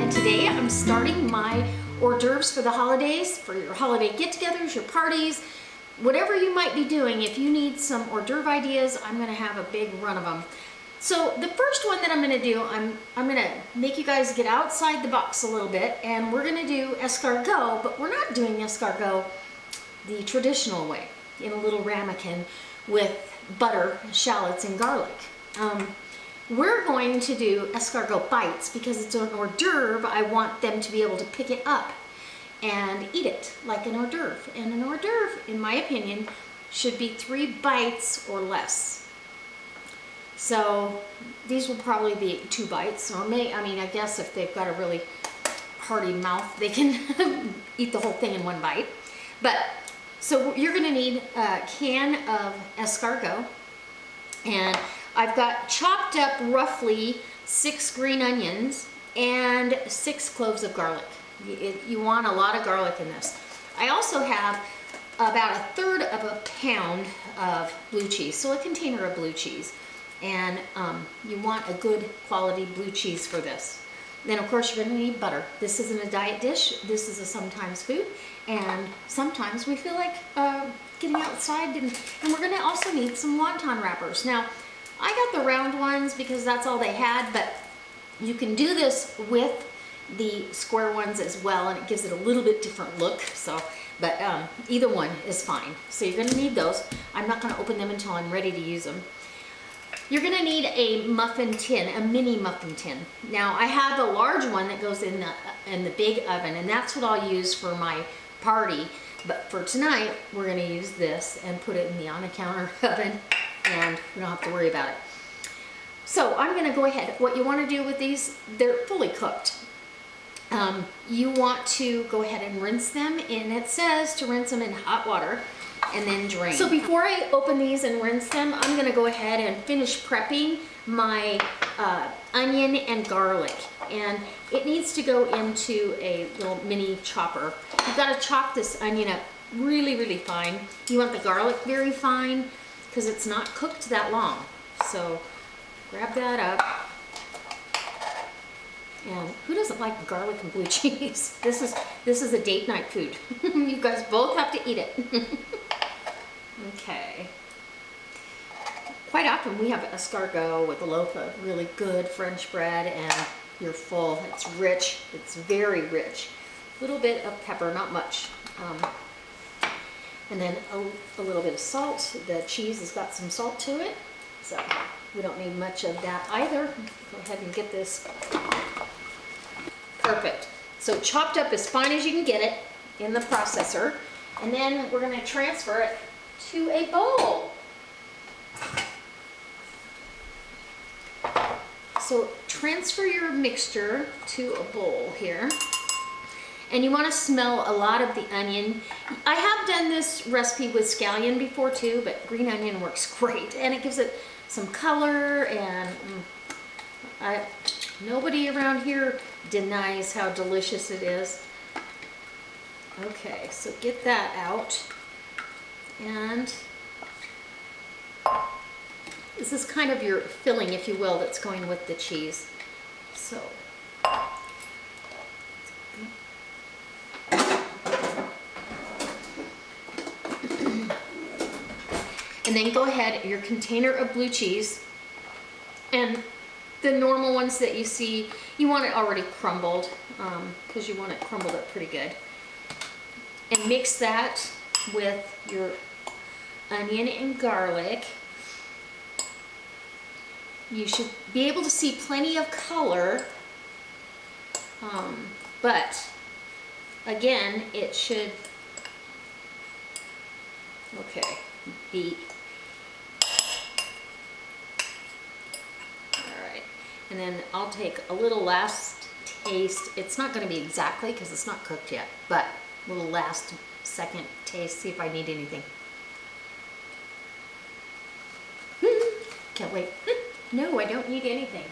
and today I'm starting my hors d'oeuvres for the holidays, for your holiday get-togethers, your parties, whatever you might be doing. If you need some hors d'oeuvre ideas, I'm gonna have a big run of them. So the first one that I'm gonna do, I'm gonna make you guys get outside the box a little bit, and we're gonna do escargot, but we're not doing escargot the traditional way, in a little ramekin with butter, shallots, and garlic. We're going to do escargot bites because it's an hors d'oeuvre. I want them to be able to pick it up and eat it like an hors d'oeuvre. And an hors d'oeuvre, in my opinion, should be 3 bites or less. So these will probably be 2 bites, or I guess if they've got a really hearty mouth, they can eat the whole thing in 1 bite. But so you're gonna need a can of escargot, and I've got chopped up roughly 6 green onions and 6 cloves of garlic. You want a lot of garlic in this. I also have about 1/3 of a pound of blue cheese, so a container of blue cheese. And you want a good quality blue cheese for this. Then of course you're gonna need butter. This isn't a diet dish, this is a sometimes food, and sometimes we feel like getting outside, and we're gonna also need some wonton wrappers. Now, I got the round ones because that's all they had, but you can do this with the square ones as well, and it gives it a little bit different look. So, but either one is fine. So you're gonna need those. I'm not gonna open them until I'm ready to use them. You're gonna need a muffin tin, a mini muffin tin. Now I have a large one that goes in the big oven, and that's what I'll use for my party. But for tonight, we're gonna use this and put it in the on-the-counter oven, and we don't have to worry about it. So I'm gonna go ahead. What you wanna do with these, they're fully cooked. You want to go ahead and rinse them, and it says to rinse them in hot water and then drain. So before I open these and rinse them, I'm gonna go ahead and finish prepping my onion and garlic. And it needs to go into a little mini chopper. You've gotta chop this onion up really, really fine. You want the garlic very fine because it's not cooked that long. So grab that up. And who doesn't like garlic and blue cheese? This is a date night food. You guys both have to eat it. Okay. Quite often we have escargot with a loaf of really good French bread, and you're full. It's rich. It's very rich. A little bit of pepper, not much. And then a little bit of salt. The cheese has got some salt to it, so we don't need much of that either. Go ahead and get this. Perfect. So chopped up as fine as you can get it in the processor, and then we're going to transfer it to a bowl. So transfer your mixture to a bowl here, and you want to smell a lot of the onion. I have done this recipe with scallion before too, but green onion works great, and it gives it some color, and nobody around here denies how delicious it is. Okay, so get that out. And this is kind of your filling, if you will, that's going with the cheese. So and then go ahead, your container of blue cheese, and the normal ones that you see, you want it already crumbled, because you want it crumbled up pretty good. And mix that with your onion and garlic. You should be able to see plenty of color, but again, it should, okay, be, alright. And then I'll take a little last taste. It's not going to be exactly because it's not cooked yet, but a little last second taste, see if I need anything. Can't wait. No, I don't need anything.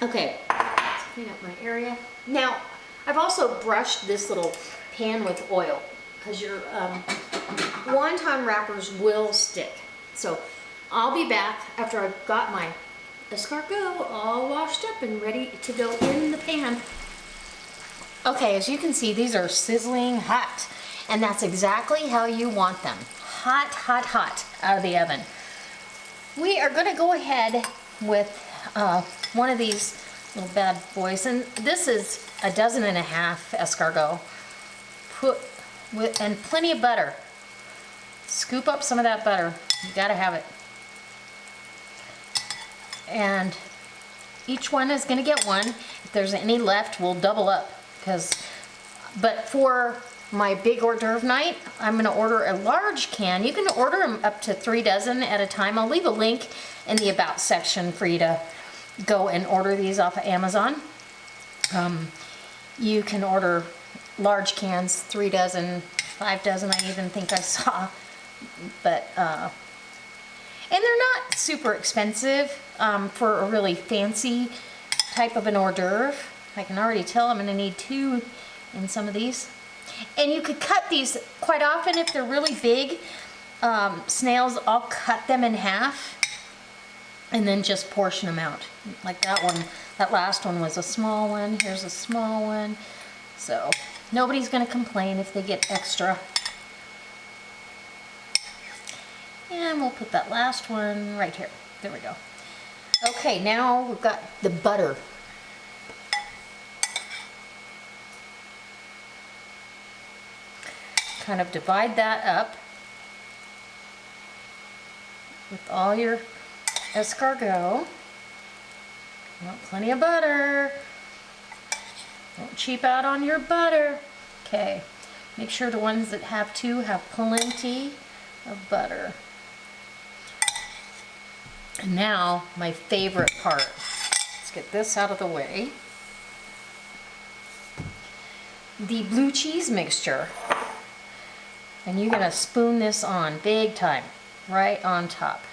Okay, let's clean up my area. Now, I've also brushed this little pan with oil because your wonton wrappers will stick. So I'll be back after I've got my escargot all washed up and ready to go in the pan. Okay, as you can see, these are sizzling hot, and that's exactly how you want them. Hot, hot, hot out of the oven. We are gonna go ahead with one of these little bad boys, and this is 1.5 dozen escargot. And plenty of butter. Scoop up some of that butter. You gotta have it. And each one is gonna get one. If there's any left, we'll double up. But for my big hors d'oeuvre night, I'm gonna order a large can. You can order them up to 3 dozen at a time. I'll leave a link in the About section for you to go and order these off of Amazon. You can order large cans, 3 dozen, 5 dozen, I even think I saw. But, and they're not super expensive for a really fancy type of an hors d'oeuvre. I can already tell I'm gonna need 2 in some of these. And you could cut these quite often if they're really big snails. I'll cut them in half and then just portion them out. Like that one, that last one was a small one. Here's a small one. So nobody's gonna complain if they get extra. And we'll put that last one right here. There we go. Okay, now we've got the butter. Kind of divide that up with all your escargot. You want plenty of butter. Don't cheap out on your butter. Okay, make sure the ones that have 2 have plenty of butter. And now my favorite part. Let's get this out of the way. The blue cheese mixture. And you're gonna spoon this on big time, right on top.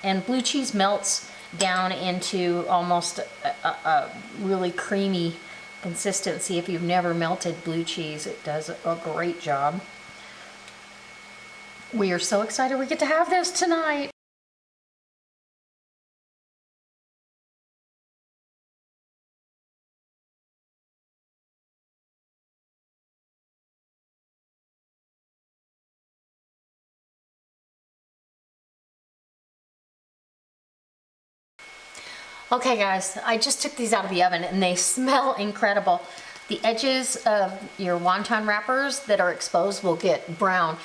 And blue cheese melts down into almost a really creamy consistency. If you've never melted blue cheese, it does a great job. We are so excited we get to have this tonight. Okay guys, I just took these out of the oven and they smell incredible. The edges of your wonton wrappers that are exposed will get brown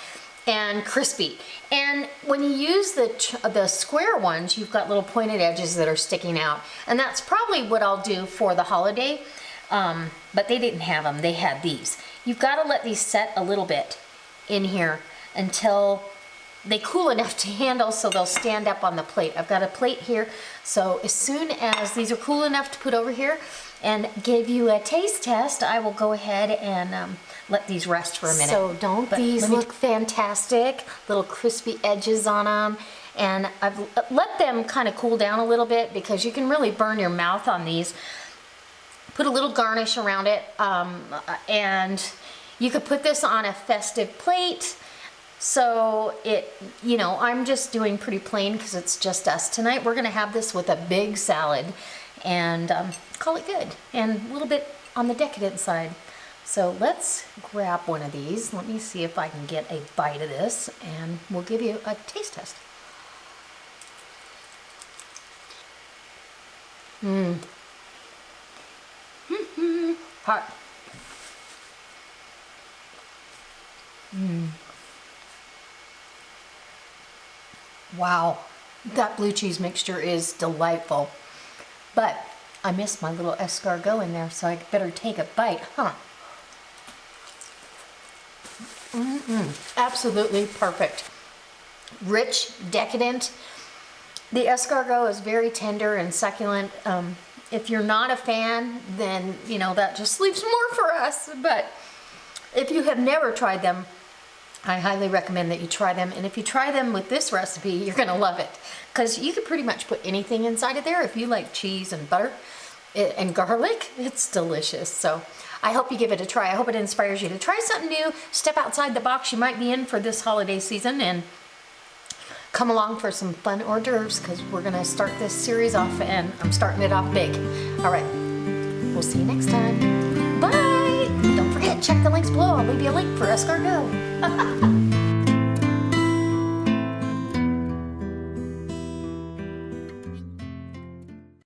and crispy. And when you use the square ones, you've got little pointed edges that are sticking out. And that's probably what I'll do for the holiday, but they didn't have them, they had these. You've got to let these set a little bit in here until they cool enough to handle so they'll stand up on the plate. I've got a plate here, so as soon as these are cool enough to put over here and give you a taste test, I will go ahead and let these rest for a minute. So don't these look fantastic? Little crispy edges on them. And I've let them kind of cool down a little bit because you can really burn your mouth on these. Put a little garnish around it, and you could put this on a festive plate. So it, you know, I'm just doing pretty plain because it's just us tonight. We're gonna have this with a big salad and call it good, and a little bit on the decadent side. So let's grab one of these. Let me see if I can get a bite of this and we'll give you a taste test. Hot. Wow, that blue cheese mixture is delightful. But I missed my little escargot in there, so I better take a bite, huh? Absolutely perfect. Rich, decadent. The escargot is very tender and succulent. If you're not a fan, then, you know, that just leaves more for us. But if you have never tried them, I highly recommend that you try them. And if you try them with this recipe, you're gonna love it. Because you could pretty much put anything inside of there. If you like cheese and butter and garlic, it's delicious. So I hope you give it a try. I hope it inspires you to try something new, step outside the box you might be in for this holiday season, and come along for some fun hors d'oeuvres because we're gonna start this series off and I'm starting it off big. All right, we'll see you next time. Bye! Don't forget, check the links below. I'll leave you a link for Escargot.